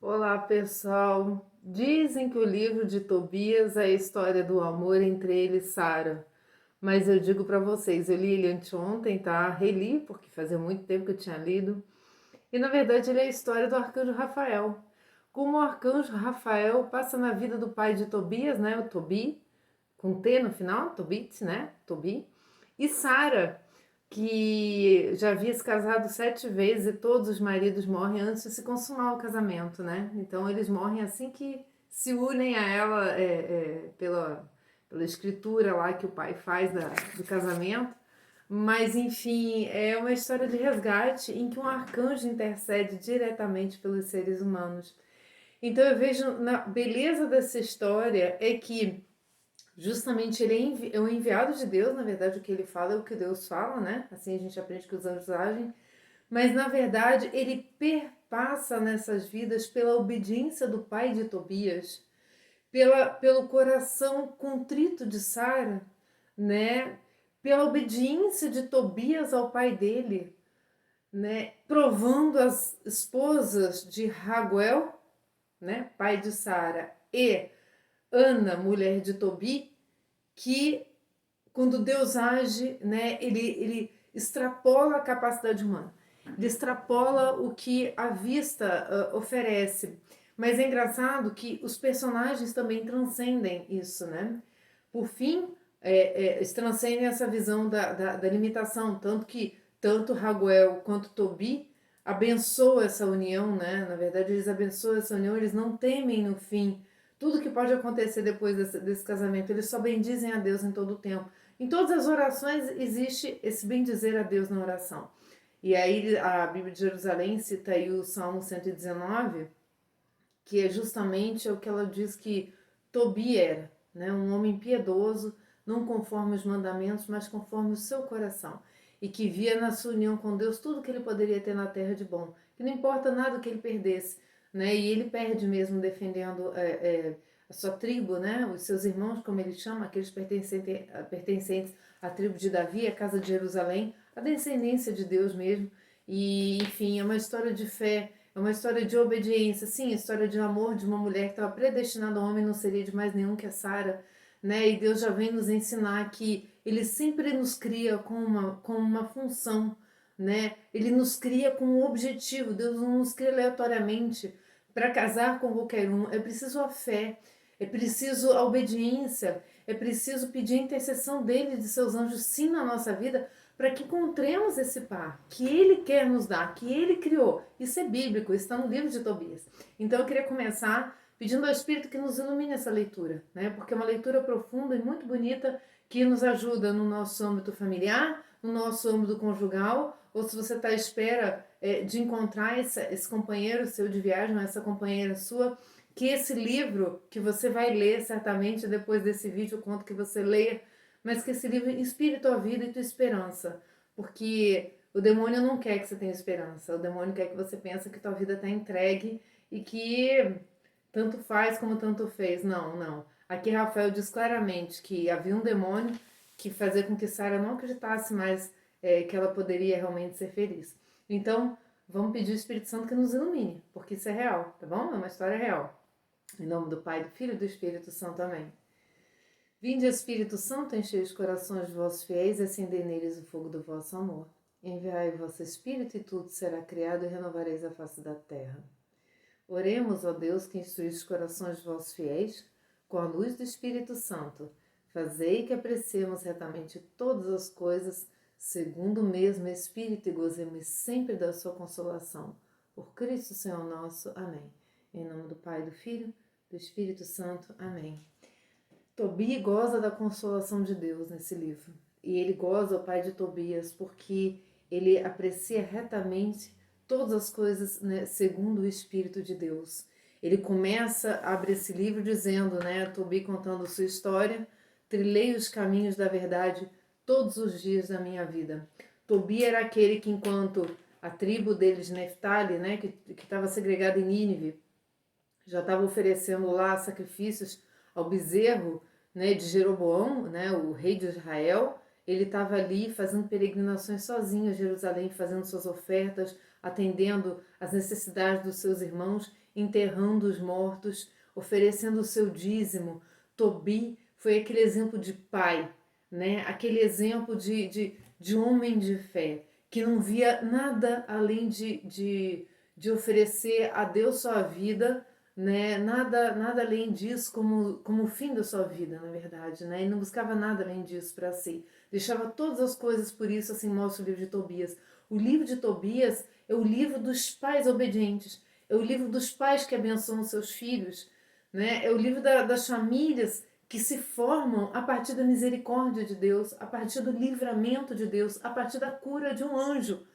Olá, pessoal. Dizem que o livro de Tobias é a história do amor entre ele e Sara. Mas eu digo para vocês, eu li ele anteontem, tá? Reli, porque fazia muito tempo que eu tinha lido. E na verdade ele é a história do arcanjo Rafael. Como o arcanjo Rafael passa na vida do pai de Tobias, né? O Tobi, com T no final, Tobit, né? Tobi. E Sara, que já havia se casado 7 vezes e todos os maridos morrem antes de se consumar o casamento, né? Então eles morrem assim que se unem a ela pela escritura lá que o pai faz do casamento. Mas enfim, é uma história de resgate em que um arcanjo intercede diretamente pelos seres humanos. Então eu vejo na beleza dessa história é que justamente ele é o enviado de Deus, na verdade o que ele fala é o que Deus fala, né? Assim a gente aprende que os anjos agem, mas na verdade ele perpassa nessas vidas pela obediência do pai de Tobias, pelo coração contrito de Sara, né? Pela obediência de Tobias ao pai dele, né? Provando as esposas de Raguel, né? Pai de Sara, e Ana, mulher de Tobi, que quando Deus age, né, ele extrapola a capacidade humana, ele extrapola o que a vista oferece. Mas é engraçado que os personagens também transcendem isso, né? Por fim, eles transcendem essa visão da limitação, tanto que tanto Raguel quanto Tobi abençoam essa união, né? Na verdade, eles abençoam essa união, eles não temem no fim tudo que pode acontecer depois desse casamento, eles só bendizem a Deus em todo o tempo. Em todas as orações existe esse bendizer a Deus na oração. E aí a Bíblia de Jerusalém cita aí o Salmo 119, que é justamente o que ela diz que Tobi era, né? Um homem piedoso, não conforme os mandamentos, mas conforme o seu coração. E que via na sua união com Deus tudo que ele poderia ter na terra de bom. Que não importa nada que ele perdesse, né? E ele perde mesmo defendendo a sua tribo, né? Os seus irmãos, como ele chama, aqueles pertencentes à tribo de Davi, a casa de Jerusalém, a descendência de Deus mesmo. E, enfim, é uma história de fé, é uma história de obediência, sim, história de amor de uma mulher que estava predestinada ao homem, não seria de mais nenhum que a Sara, né? E Deus já vem nos ensinar que Ele sempre nos cria com uma função, né? Ele nos cria com um objetivo, Deus não nos cria aleatoriamente para casar com qualquer um. É preciso a fé, é preciso a obediência, é preciso pedir a intercessão dele, de seus anjos, sim, na nossa vida, para que encontremos esse par que ele quer nos dar, que ele criou. Isso é bíblico, isso está no livro de Tobias. Então eu queria começar pedindo ao Espírito que nos ilumine essa leitura, né? Porque é uma leitura profunda e muito bonita que nos ajuda no nosso âmbito familiar, no nosso âmbito conjugal, ou se você está à espera de encontrar esse companheiro seu de viagem, essa companheira sua, que esse livro que você vai ler certamente depois desse vídeo, eu conto que você leia, mas que esse livro inspire tua vida e tua esperança, porque o demônio não quer que você tenha esperança, o demônio quer que você pense que tua vida está entregue e que tanto faz como tanto fez. Não, não. Aqui Rafael diz claramente que havia um demônio que fazia com que Sara não acreditasse mais que ela poderia realmente ser feliz. Então, vamos pedir ao Espírito Santo que nos ilumine, porque isso é real, tá bom? É uma história real. Em nome do Pai, do Filho e do Espírito Santo. Amém. Vinde, Espírito Santo, enchei os corações de vossos fiéis e acendei neles o fogo do vosso amor. Enviai o vosso Espírito e tudo será criado e renovareis a face da terra. Oremos, ó Deus, que instruís os corações de vossos fiéis com a luz do Espírito Santo. Fazei que apreciemos retamente todas as coisas, segundo o mesmo Espírito, e gozemos sempre da sua consolação. Por Cristo Senhor nosso. Amém. Em nome do Pai, do Filho, do Espírito Santo. Amém. Tobi goza da consolação de Deus nesse livro. E ele goza, o pai de Tobias, porque ele aprecia retamente todas as coisas, né, segundo o Espírito de Deus. Ele começa, abre esse livro dizendo, né, Tobi contando sua história, trilhei os caminhos da verdade todos os dias da minha vida. Tobi era aquele que, enquanto a tribo deles de Neftali, né, que estava segregada em Nínive, já estava oferecendo lá sacrifícios ao bezerro, né, de Jeroboão, né, o rei de Israel. Ele estava ali fazendo peregrinações sozinho a Jerusalém, fazendo suas ofertas, atendendo às necessidades dos seus irmãos, enterrando os mortos, oferecendo o seu dízimo. Tobi foi aquele exemplo de pai, né? Aquele exemplo de homem de fé, que não via nada além de oferecer a Deus sua vida, né? Nada além disso como o fim da sua vida, na verdade, né? E não buscava nada além disso para si. Deixava todas as coisas por isso, assim mostra o livro de Tobias. O livro de Tobias é o livro dos pais obedientes, é o livro dos pais que abençoam seus filhos, né? É o livro das famílias que se formam a partir da misericórdia de Deus, a partir do livramento de Deus, a partir da cura de um anjo.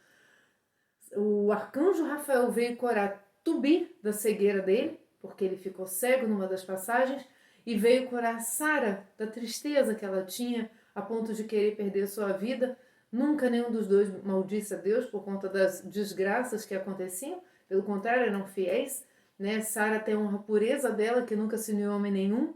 O arcanjo Rafael veio curar Tubi da cegueira dele, porque ele ficou cego numa das passagens, e veio curar Sara da tristeza que ela tinha a ponto de querer perder sua vida. Nunca nenhum dos dois maldisse a Deus por conta das desgraças que aconteciam, pelo contrário, eram fiéis, né? Sara tem uma pureza dela que nunca se uniu a homem nenhum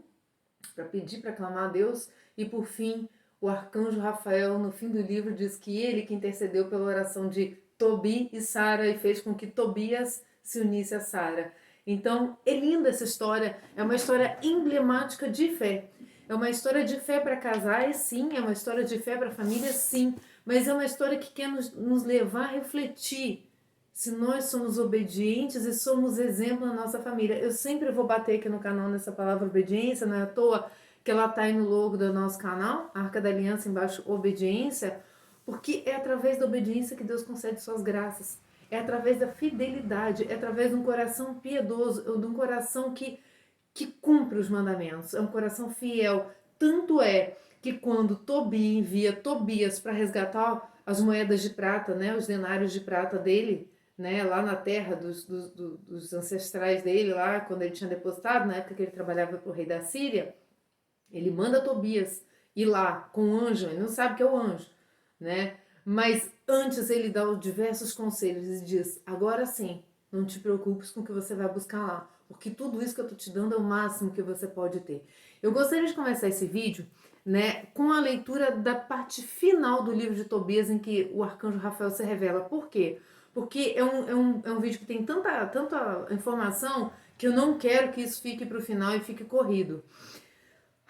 para pedir, para clamar a Deus. E por fim, o arcanjo Rafael, no fim do livro, diz que ele que intercedeu pela oração de Tobi e Sara e fez com que Tobias se unisse a Sara. Então, é linda essa história, é uma história emblemática de fé. É uma história de fé para casais, sim, é uma história de fé para família, sim, mas é uma história que quer nos levar a refletir se nós somos obedientes e somos exemplo na nossa família. Eu sempre vou bater aqui no canal nessa palavra obediência, não é à toa que ela está aí no logo do nosso canal, Arca da Aliança, embaixo, obediência, porque é através da obediência que Deus concede suas graças. É através da fidelidade, é através de um coração piedoso, de um coração que cumpre os mandamentos, é um coração fiel. Tanto é que quando Tobi envia Tobias para resgatar as moedas de prata, né, os denários de prata dele, né, lá na terra dos ancestrais dele, lá quando ele tinha depositado, na época que ele trabalhava para o rei da Síria, ele manda Tobias ir lá com o anjo, ele não sabe que é o anjo, né? Mas antes ele dá diversos conselhos e diz: agora sim, não te preocupes com o que você vai buscar lá, porque tudo isso que eu tô te dando é o máximo que você pode ter. Eu gostaria de começar esse vídeo, né, com a leitura da parte final do livro de Tobias, em que o arcanjo Rafael se revela. Por quê? Porque é um vídeo que tem tanta informação que eu não quero que isso fique para o final e fique corrido.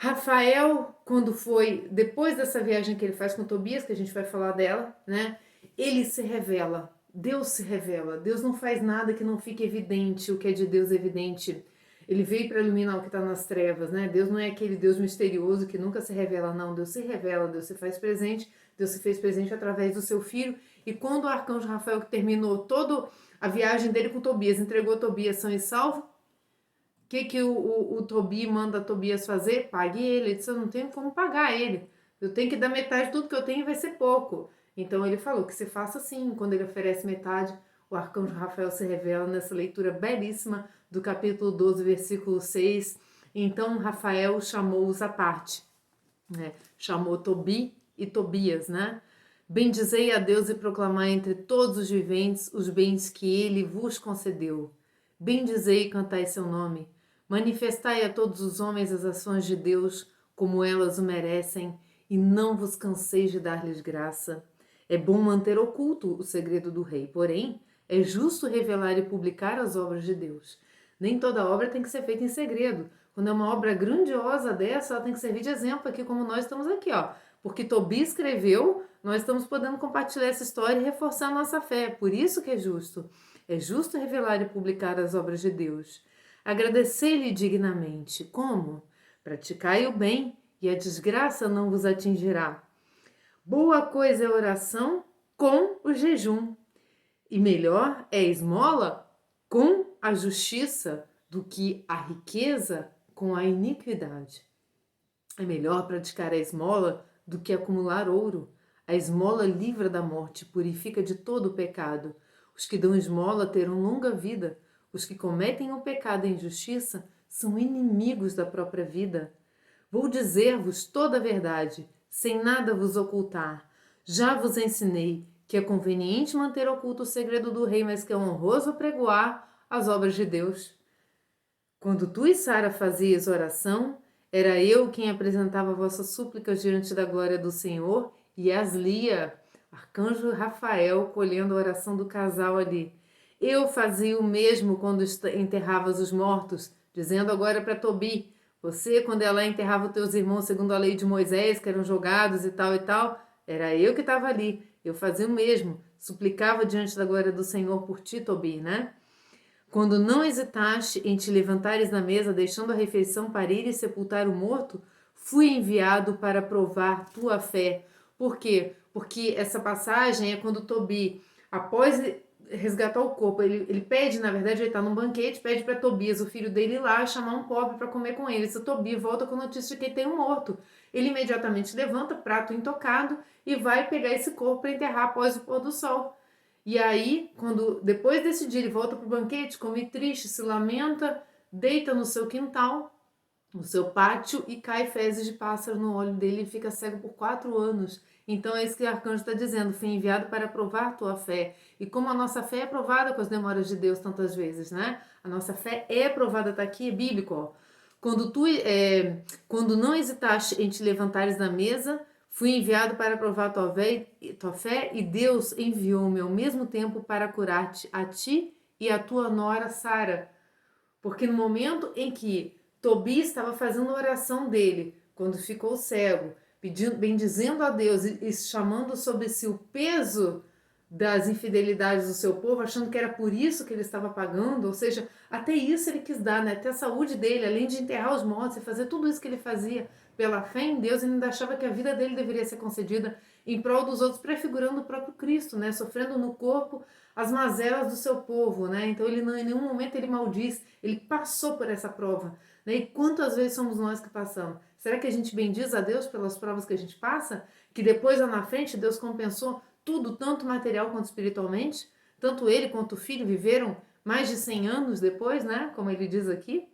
Rafael, quando foi, depois dessa viagem que ele faz com Tobias, que a gente vai falar dela, né? Ele se revela, Deus se revela. Deus não faz nada que não fique evidente, o que é de Deus é evidente. Ele veio para iluminar o que está nas trevas, né? Deus não é aquele Deus misterioso que nunca se revela, não. Deus se revela, Deus se faz presente, Deus se fez presente através do seu filho. E quando o arcanjo Rafael, que terminou toda a viagem dele com Tobias, entregou Tobias são e salvo, que o Tobi manda Tobias fazer? Pague ele. Ele disse: eu não tenho como pagar ele. Eu tenho que dar metade de tudo que eu tenho e vai ser pouco. Então ele falou que se faça assim. Quando ele oferece metade, o arcanjo Rafael se revela nessa leitura belíssima do capítulo 12, versículo 6. Então Rafael chamou-os à parte, né? Chamou Tobi e Tobias, né? Bendizei a Deus e proclamai entre todos os viventes os bens que ele vos concedeu. Bendizei e cantai seu nome. Manifestai a todos os homens as ações de Deus, como elas o merecem, e não vos canseis de dar-lhes graça. É bom manter oculto o segredo do rei, porém, é justo revelar e publicar as obras de Deus. Nem toda obra tem que ser feita em segredo. Quando é uma obra grandiosa dessa, ela tem que servir de exemplo aqui, como nós estamos aqui, ó. Porque Tobi escreveu, nós estamos podendo compartilhar essa história e reforçar a nossa fé. Por isso que é justo. É justo revelar e publicar as obras de Deus. Agradecer-lhe dignamente. Como? Praticai o bem e a desgraça não vos atingirá. Boa coisa é a oração com o jejum. E melhor é a esmola com a justiça do que a riqueza com a iniquidade. É melhor praticar a esmola do que acumular ouro. A esmola livra da morte, purifica de todo o pecado. Os que dão esmola terão longa vida. Os que cometem o pecado e a injustiça são inimigos da própria vida. Vou dizer-vos toda a verdade, sem nada vos ocultar. Já vos ensinei que é conveniente manter oculto o segredo do rei, mas que é honroso pregoar as obras de Deus. Quando tu e Sara fazias oração, era eu quem apresentava vossas súplicas diante da glória do Senhor e as lia. Arcanjo Rafael colhendo a oração do casal ali. Eu fazia o mesmo quando enterravas os mortos, dizendo agora para Tobi, você, quando ela enterrava os teus irmãos segundo a lei de Moisés, que eram jogados e tal, era eu que estava ali. Eu fazia o mesmo, suplicava diante da glória do Senhor por ti, Tobi, né? Quando não hesitaste em te levantares na mesa, deixando a refeição para ir e sepultar o morto, fui enviado para provar tua fé. Por quê? Porque essa passagem é quando Tobi, após resgatar o corpo, ele pede, na verdade, ele está num banquete, pede para Tobias, o filho dele, ir lá chamar um pobre para comer com ele. Se Tobi volta com a notícia de que tem um morto, ele imediatamente levanta, prato intocado, e vai pegar esse corpo para enterrar após o pôr do sol. E aí, quando depois desse dia ele volta para o banquete, come triste, se lamenta, deita no seu quintal, no seu pátio, e cai fezes de pássaro no olho dele e fica cego por 4 anos. Então é isso que o arcanjo está dizendo, fui enviado para provar tua fé. E como a nossa fé é provada com as demoras de Deus tantas vezes, né? A nossa fé é provada, está aqui, é bíblico, ó. Quando não hesitaste em te levantares da mesa, fui enviado para provar tua fé e Deus enviou-me ao mesmo tempo para curar-te a ti e a tua nora Sara. Porque no momento em que Tobi estava fazendo a oração dele, quando ficou cego, pedindo, bendizendo a Deus e chamando sobre si o peso das infidelidades do seu povo, achando que era por isso que ele estava pagando, ou seja, até isso ele quis dar, né? Até a saúde dele, além de enterrar os mortos e fazer tudo isso que ele fazia pela fé em Deus, ele ainda achava que a vida dele deveria ser concedida em prol dos outros, prefigurando o próprio Cristo, né? Sofrendo no corpo as mazelas do seu povo, né? Então ele não, em nenhum momento ele maldiz, ele passou por essa prova, né? E quantas vezes somos nós que passamos? Será que a gente bendiz a Deus pelas provas que a gente passa? Que depois lá na frente Deus compensou tudo, tanto material quanto espiritualmente? Tanto ele quanto o filho viveram mais de 100 anos depois, né? Como ele diz aqui.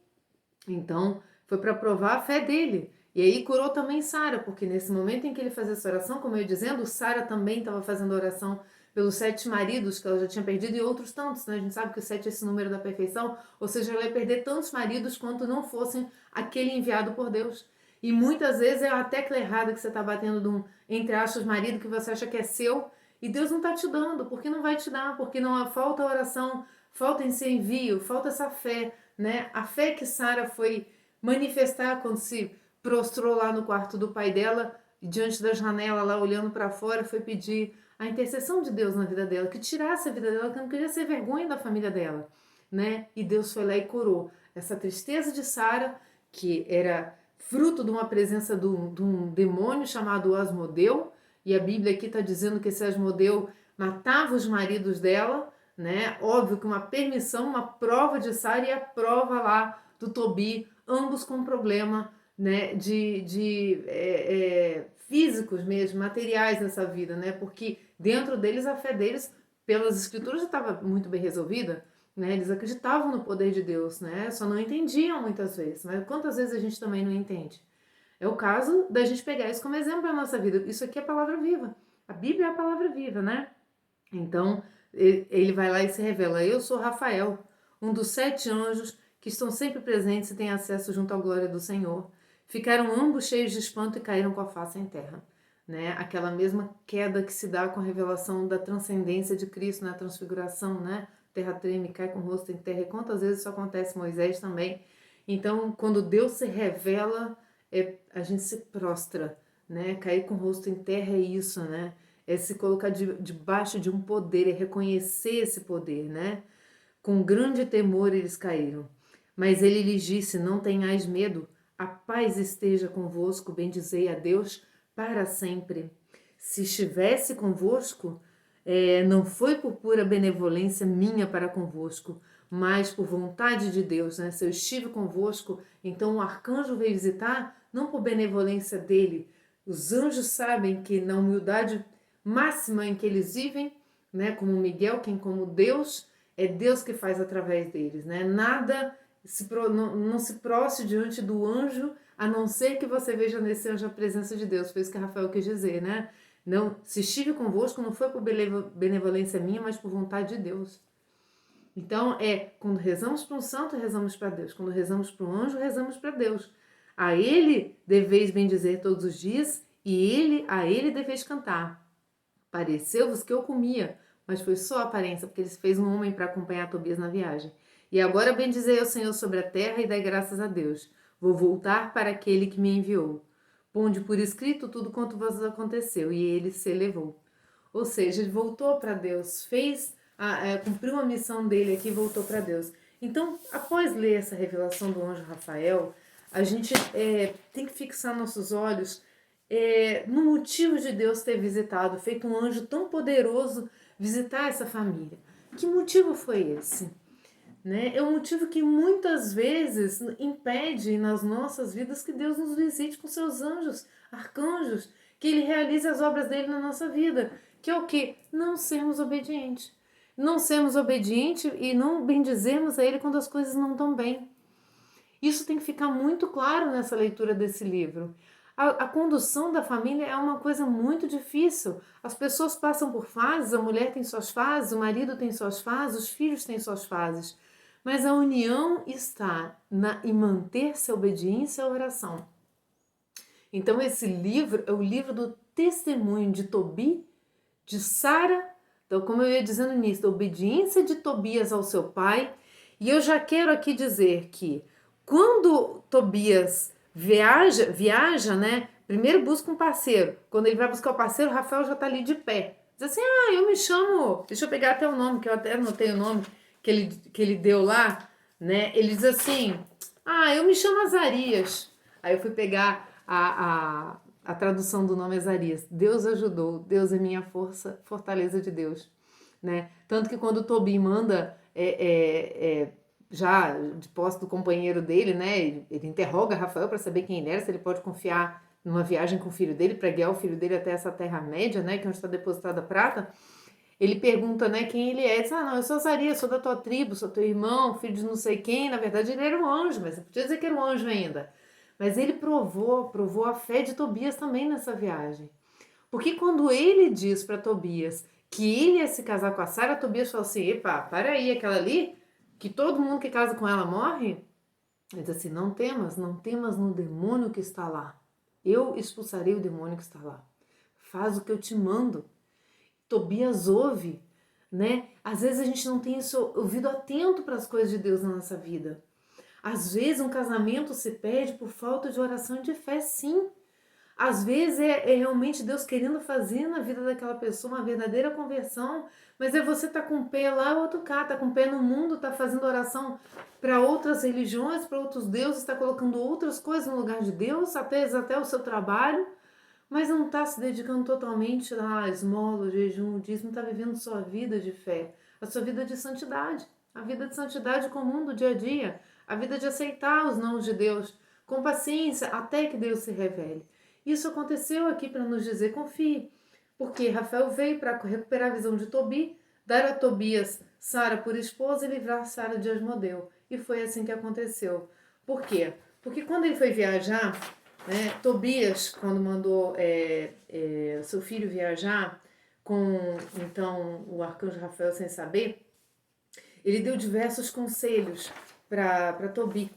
Então, foi para provar a fé dele. E aí curou também Sara, porque nesse momento em que ele fazia essa oração, como eu ia dizendo, Sara também estava fazendo oração pelos 7 maridos que ela já tinha perdido e outros tantos, né? A gente sabe que o 7 é esse número da perfeição, ou seja, ela ia perder tantos maridos quanto não fossem aquele enviado por Deus. E muitas vezes é a tecla errada que você está batendo de um, entre aspas, marido que você acha que é seu, e Deus não está te dando, porque não vai te dar, porque não falta oração, falta esse envio, falta essa fé, né? A fé que Sara foi manifestar quando se prostrou lá no quarto do pai dela, diante da janela lá olhando para fora, foi pedir a intercessão de Deus na vida dela, que tirasse a vida dela, que não queria ser vergonha da família dela, né? E Deus foi lá e curou essa tristeza de Sara, que era fruto de uma presença de um demônio chamado Asmodeu, e a Bíblia aqui está dizendo que esse Asmodeu matava os maridos dela, né? Óbvio que uma permissão, uma prova de Sara e a prova lá do Tobi, ambos com problema, né? Físicos mesmo, materiais nessa vida, né? Porque dentro deles a fé deles, pelas escrituras, já estava muito bem resolvida, né? Eles acreditavam no poder de Deus, né? Só não entendiam muitas vezes, mas quantas vezes a gente também não entende? É o caso da gente pegar isso como exemplo para a nossa vida. Isso aqui é a palavra viva. A Bíblia é a palavra viva, né? Então, ele vai lá e se revela. Eu sou Rafael, um dos 7 anjos que estão sempre presentes e têm acesso junto à glória do Senhor. Ficaram ambos cheios de espanto e caíram com a face em terra. Né? Aquela mesma queda que se dá com a revelação da transcendência de Cristo na transfiguração, né? Terra treme, cai com o rosto em terra. E quantas vezes isso acontece? Moisés também. Então, quando Deus se revela, a gente se prostra, né? Cair com o rosto em terra é isso, né? É se colocar debaixo de um poder, é reconhecer esse poder, né? Com grande temor eles caíram. Mas ele lhes disse, não tenhais medo, a paz esteja convosco, bendizei a Deus para sempre. Se estivesse convosco, não foi por pura benevolência minha para convosco, mas por vontade de Deus, né? Se eu estive convosco, então o arcanjo veio visitar, não por benevolência dele. Os anjos sabem que na humildade máxima em que eles vivem, né? Como Miguel, quem como Deus, é Deus que faz através deles, né? Nada não se prostre diante do anjo, a não ser que você veja nesse anjo a presença de Deus. Foi isso que Rafael quis dizer, né? Não, se estive convosco, não foi por benevolência minha, mas por vontade de Deus. Então, quando rezamos para um santo, rezamos para Deus. Quando rezamos para um anjo, rezamos para Deus. A ele deveis bendizer todos os dias e a ele deveis cantar. Pareceu-vos que eu comia, mas foi só aparência, porque ele fez um homem para acompanhar Tobias na viagem. E agora bendizei ao Senhor sobre a terra e dai graças a Deus. Vou voltar para aquele que me enviou. Ponde por escrito tudo quanto vos aconteceu, e ele se elevou. Ou seja, ele voltou para Deus, cumpriu a missão dele aqui e voltou para Deus. Então, após ler essa revelação do anjo Rafael, a gente tem que fixar nossos olhos no motivo de Deus ter visitado, feito um anjo tão poderoso visitar essa família. Que motivo foi esse? Né? É um motivo que muitas vezes impede nas nossas vidas que Deus nos visite com seus anjos, arcanjos, que Ele realize as obras dele na nossa vida. Que é o quê? Não sermos obedientes. Não sermos obedientes e não bendizermos a Ele quando as coisas não estão bem. Isso tem que ficar muito claro nessa leitura desse livro. A condução da família é uma coisa muito difícil. As pessoas passam por fases, a mulher tem suas fases, o marido tem suas fases, os filhos têm suas fases. Mas a união está em manter-se a obediência à oração. Então esse livro é o livro do testemunho de Tobi, de Sara, então como eu ia dizendo no início, da obediência de Tobias ao seu pai. E eu já quero aqui dizer que quando Tobias viaja, né? Primeiro busca um parceiro. Quando ele vai buscar o parceiro, Rafael já está ali de pé. Diz assim, eu me chamo... Deixa eu pegar até o nome, que eu até anotei o nome que ele deu lá, né? Ele diz assim, eu me chamo Azarias. Aí eu fui pegar a tradução do nome Azarias. Deus ajudou, Deus é minha força, fortaleza de Deus. Né? Tanto que quando o Tobi manda... já de posse do companheiro dele, né? Ele interroga Rafael para saber quem ele era, se ele pode confiar numa viagem com o filho dele, para guiar o filho dele até essa Terra-média, né? Que é onde está depositada a prata. Ele pergunta, né, quem ele é. Ele diz, não, eu sou Azarias, sou da tua tribo, sou teu irmão, filho de não sei quem. Na verdade, ele era um anjo, mas eu podia dizer que era um anjo ainda. Mas ele provou a fé de Tobias também nessa viagem. Porque quando ele diz para Tobias que ele ia se casar com a Sara, Tobias falou assim, epa, para aí, aquela ali, que todo mundo que casa com ela morre? Ele diz assim, não temas no demônio que está lá. Eu expulsarei o demônio que está lá. Faz o que eu te mando. Tobias ouve, né? Às vezes a gente não tem esse ouvido atento para as coisas de Deus na nossa vida. Às vezes um casamento se perde por falta de oração e de fé, sim. Às vezes é realmente Deus querendo fazer na vida daquela pessoa uma verdadeira conversão, mas você tá com o pé lá, o outro cá, tá com o pé no mundo, tá fazendo oração para outras religiões, para outros deuses, está colocando outras coisas no lugar de Deus, até o seu trabalho, mas não está se dedicando totalmente a esmola, jejum, dízimo, está vivendo sua vida de fé, a sua vida de santidade, a vida de santidade comum do dia a dia, a vida de aceitar os nãos de Deus, com paciência, até que Deus se revele. Isso aconteceu aqui para nos dizer, confie, porque Rafael veio para recuperar a visão de Tobi, dar a Tobias Sara por esposa e livrar Sara de Asmodeu. E foi assim que aconteceu. Por quê? Porque quando ele foi viajar, né, Tobias, quando mandou seu filho viajar com então o arcanjo Rafael sem saber, ele deu diversos conselhos para Tobi.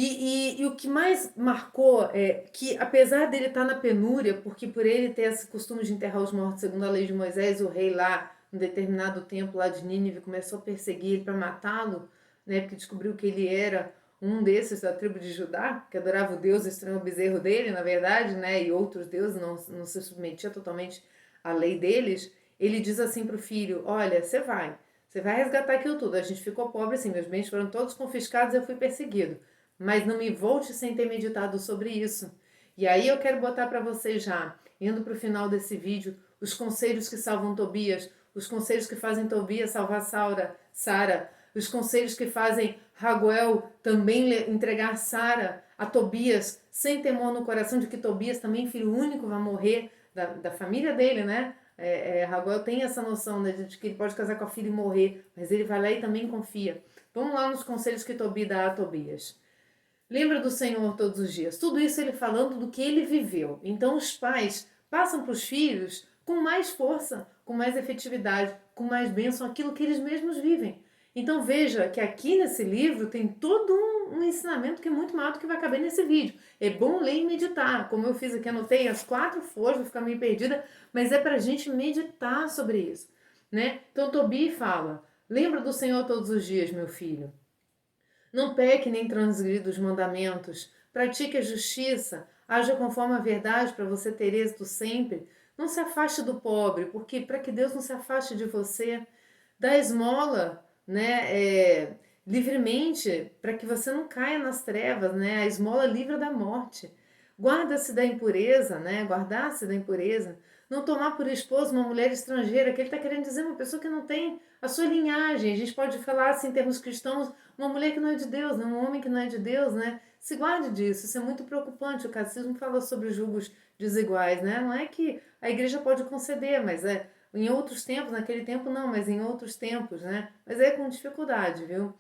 E o que mais marcou é que, apesar dele estar na penúria, porque por ele ter esse costume de enterrar os mortos segundo a lei de Moisés, o rei lá, em determinado tempo lá de Nínive, começou a perseguir ele para matá-lo, né, porque descobriu que ele era um desses da tribo de Judá, que adorava o Deus estranho, o bezerro dele, na verdade, né, e outros deuses, não se submetia totalmente à lei deles. Ele diz assim para o filho, olha, você vai resgatar aquilo tudo, a gente ficou pobre assim, meus bens foram todos confiscados e eu fui perseguido. Mas não me volte sem ter meditado sobre isso. E aí eu quero botar para vocês já, indo para o final desse vídeo, os conselhos que salvam Tobias, os conselhos que fazem Tobias salvar Sara, os conselhos que fazem Raguel também entregar Sara a Tobias, sem temor no coração de que Tobias, também filho único, vai morrer da família dele, né? Raguel tem essa noção, né, de que ele pode casar com a filha e morrer, mas ele vai lá e também confia. Vamos lá nos conselhos que Tobi dá a Tobias. Lembra do Senhor todos os dias. Tudo isso ele falando do que ele viveu. Então os pais passam para os filhos com mais força, com mais efetividade, com mais bênção, aquilo que eles mesmos vivem. Então veja que aqui nesse livro tem todo um ensinamento que é muito maior do que vai caber nesse vídeo. É bom ler e meditar, como eu fiz aqui, anotei as 4 folhas, vou ficar meio perdida, mas é pra gente meditar sobre isso, né? Então Tobi fala, lembra do Senhor todos os dias, meu filho. Não peque nem transgrida os mandamentos, pratique a justiça, haja conforme a verdade para você ter êxito sempre. Não se afaste do pobre, porque para que Deus não se afaste de você, dá esmola, né, livremente, para que você não caia nas trevas, né? A esmola livra da morte. Guarda-se da impureza, né? Guardar-se da impureza. Não tomar por esposa uma mulher estrangeira, que ele está querendo dizer uma pessoa que não tem a sua linhagem. A gente pode falar assim em termos cristãos, uma mulher que não é de Deus, né? Um homem que não é de Deus, né? Se guarde disso, isso é muito preocupante. O catecismo fala sobre julgos desiguais, né? Não é que a igreja pode conceder, mas em outros tempos, naquele tempo não, mas em outros tempos, né? Mas é com dificuldade, viu?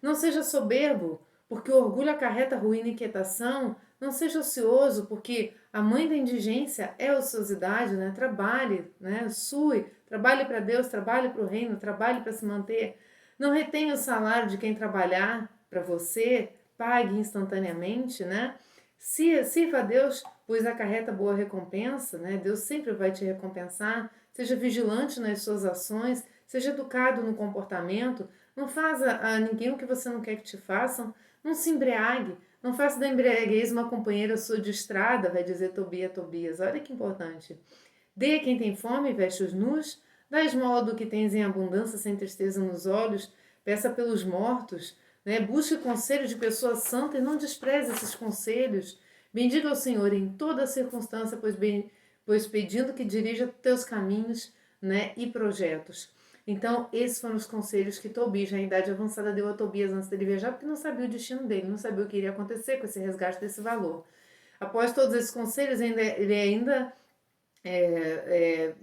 Não seja soberbo, porque o orgulho acarreta ruína e inquietação. Não seja ocioso, porque a mãe da indigência é a ociosidade, né? Trabalhe, né? Sue, trabalhe para Deus, trabalhe para o reino, trabalhe para se manter. Não retenha o salário de quem trabalhar para você, pague instantaneamente, né? Sirva a Deus, pois acarreta boa recompensa, né? Deus sempre vai te recompensar. Seja vigilante nas suas ações, seja educado no comportamento. Não faça a ninguém o que você não quer que te façam. Não se embriague. Não faça da embriaguez uma companheira sua de estrada, vai dizer Tobias. Olha que importante. Dê a quem tem fome, veste os nus. Dá esmola do que tens em abundância, sem tristeza nos olhos. Peça pelos mortos. Né? Busque conselho de pessoa santa e não despreze esses conselhos. Bendiga ao Senhor em toda circunstância, pois pedindo que dirija teus caminhos, né, e projetos. Então, esses foram os conselhos que Tobias, já em idade avançada, deu a Tobias antes dele viajar, porque não sabia o destino dele, não sabia o que iria acontecer com esse resgate desse valor. Após todos esses conselhos, ele ainda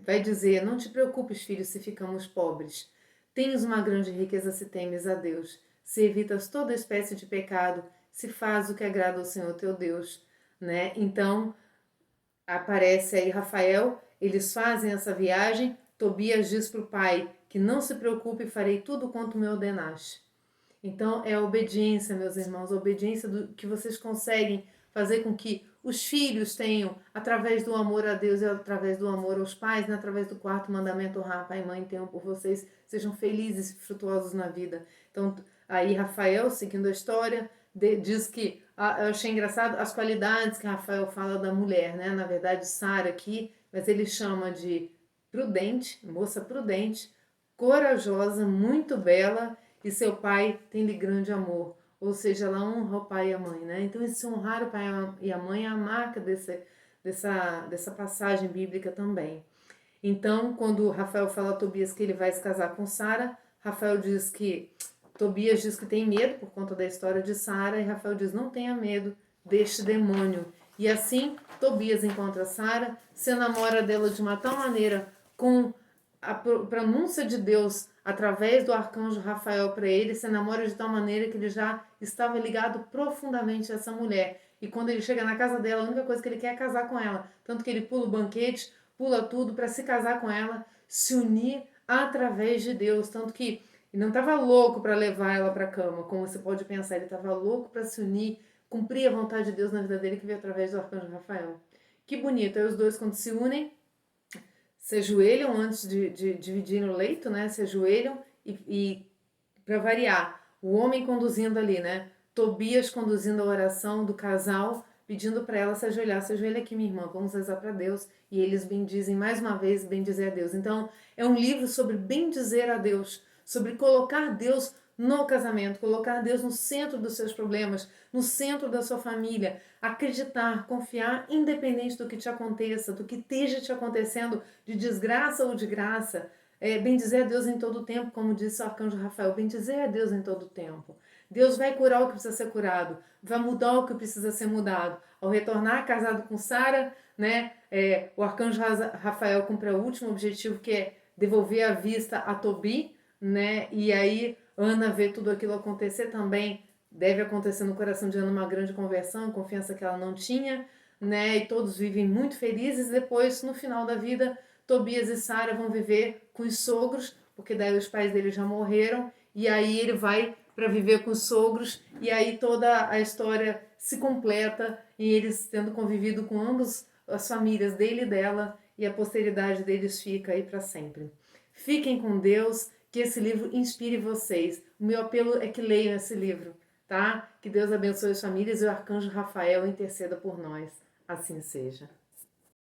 vai dizer: não te preocupes, filho, se ficamos pobres. Tens uma grande riqueza se temes a Deus, se evitas toda espécie de pecado, se faz o que agrada ao Senhor teu Deus. Né? Então, aparece aí Rafael, eles fazem essa viagem. Tobias diz para o pai que não se preocupe, farei tudo quanto me ordenaste. Então é a obediência, meus irmãos, a obediência que vocês conseguem fazer com que os filhos tenham, através do amor a Deus e através do amor aos pais, né? Através do quarto mandamento, honrar pai e mãe, tenham por vocês, sejam felizes e frutuosos na vida. Então aí Rafael, seguindo a história, diz que, eu achei engraçado as qualidades que Rafael fala da mulher, né? Na verdade, Sara aqui, mas ele chama de prudente, moça prudente, corajosa, muito bela, e seu pai tem-lhe grande amor. Ou seja, ela honra o pai e a mãe, né? Então, esse honrar o pai e a mãe é a marca dessa passagem bíblica também. Então, quando Rafael fala a Tobias que ele vai se casar com Sara, Tobias diz que tem medo por conta da história de Sara, e Rafael diz: não tenha medo deste demônio. E assim, Tobias encontra Sara, se enamora dela de uma tal maneira, com a pronúncia de Deus através do arcanjo Rafael para ele, se enamora de tal maneira que ele já estava ligado profundamente a essa mulher. E quando ele chega na casa dela, a única coisa que ele quer é casar com ela. Tanto que ele pula o banquete, pula tudo para se casar com ela, se unir através de Deus. Tanto que ele não estava louco para levar ela para a cama, como você pode pensar. Ele estava louco para se unir, cumprir a vontade de Deus na vida dele, que veio através do arcanjo Rafael. Que bonito. Aí os dois, quando se unem, se ajoelham antes de dividir o leito, né? Se ajoelham e para variar, o homem conduzindo ali, né? Tobias conduzindo a oração do casal, pedindo para ela se ajoelhar. Se ajoelha aqui, minha irmã, vamos rezar para Deus. E eles bendizem mais uma vez, bendizer a Deus. Então, é um livro sobre bendizer a Deus, sobre colocar Deus no casamento, colocar Deus no centro dos seus problemas, no centro da sua família, acreditar, confiar, independente do que te aconteça, do que esteja te acontecendo, de desgraça ou de graça. Bendizer a Deus em todo o tempo, como disse o arcanjo Rafael, bendizer a Deus em todo o tempo. Deus vai curar o que precisa ser curado, vai mudar o que precisa ser mudado. Ao retornar casado com Sara, né, o arcanjo Rafael cumpre o último objetivo, que é devolver a vista a Tobi, né, e aí Ana vê tudo aquilo acontecer também. Deve acontecer no coração de Ana uma grande conversão, confiança que ela não tinha, né, e todos vivem muito felizes. Depois, no final da vida, Tobias e Sara vão viver com os sogros, porque daí os pais deles já morreram, e aí ele vai para viver com os sogros, e aí toda a história se completa em eles tendo convivido com ambos as famílias dele e dela, e a posteridade deles fica aí para sempre. Fiquem com Deus, que esse livro inspire vocês. O meu apelo é que leiam esse livro, tá? Que Deus abençoe as famílias e o arcanjo Rafael interceda por nós. Assim seja.